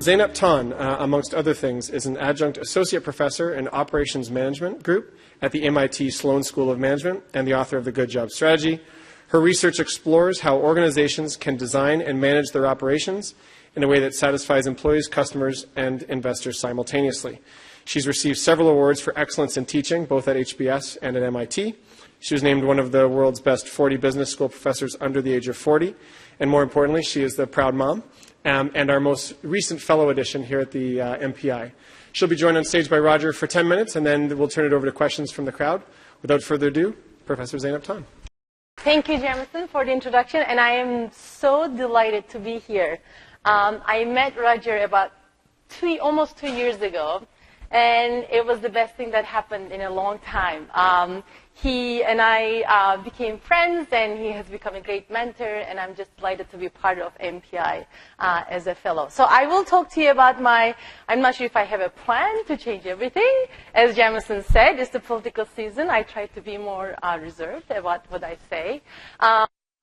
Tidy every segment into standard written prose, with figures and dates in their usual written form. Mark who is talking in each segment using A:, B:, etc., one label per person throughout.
A: ZeynepTon, amongst other things, is an adjunct associate professor in operations management group at the MIT Sloan School of Management and the author of The Good Job Strategy. Her research explores how organizations can design and manage their operations in a way that satisfies employees, customers, and investors simultaneously. She's received several awards for excellence in teaching, both at HBS and at MIT. She was named one of the world's best 40 business school professors under the age of 40. And more importantly, she is the proud mom and our most recent fellow edition here at the MPI. She'll be joined on stage by Roger for 10 minutes, and then we'll turn it over to questions from the crowd. Without further ado, Professor ZeynepTon.
B: Thank you, Jamison, for the introduction, and I am so delighted to be here. I met Roger about almost 2 years ago, and it was the best thing that happened in a long time. He and I became friends, and he has become a great mentor, and I'm just delighted to be part of MPI as a fellow. So I will talk to you about I'm not sure if I have a plan to change everything. As Jamison said, it's the political season. I try to be more reserved about what I say.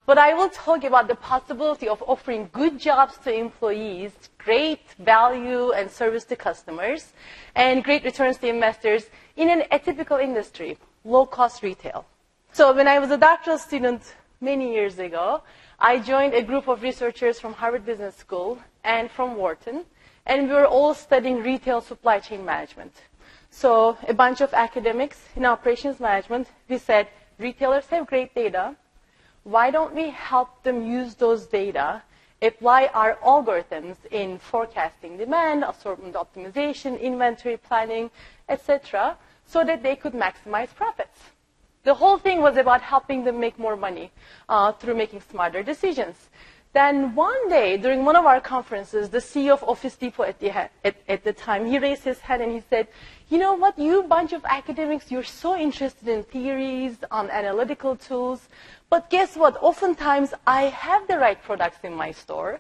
B: But I will talk about the possibility of offering good jobs to employees, great value and service to customers, and great returns to investors in an atypical industry, low-cost retail. So when I was a doctoral student many years ago, I joined a group of researchers from Harvard Business School and from Wharton, and we were all studying retail supply chain management. So a bunch of academics in operations management, we said, retailers have great data. Why don't we help them use those data, apply our algorithms in forecasting demand, assortment optimization, inventory planning, etc., so that they could maximize profits? The whole thing was about helping them make more money through making smarter decisions. Then one day, during one of our conferences, the CEO of Office Depot at the time, he raised his hand and he said, you know what, you bunch of academics, you're so interested in theories, on analytical tools, but guess what? Oftentimes, I have the right products in my store.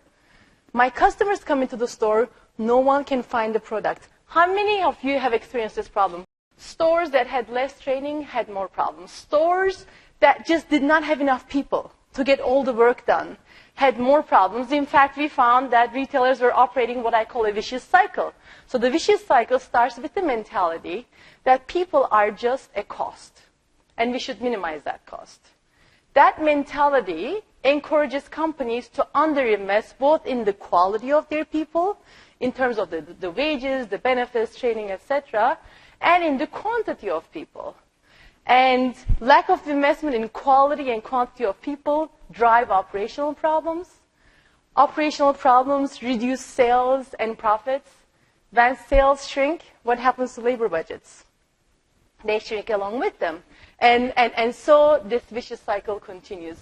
B: My customers come into the store, no one can find the product. How many of you have experienced this problem? Stores that had less training had more problems. Stores that just did not have enough people to get all the work done had more problems. In fact, we found that retailers were operating what I call a vicious cycle. So the vicious cycle starts with the mentality that people are just a cost, and we should minimize that cost. That mentality encourages companies to underinvest both in the quality of their people, in terms of the wages, the benefits, training, etc., and in the quantity of people. And lack of investment in quality and quantity of people drive operational problems. Operational problems reduce sales and profits. When sales shrink, what happens to labor budgets? They shrink along with them. And so this vicious cycle continues.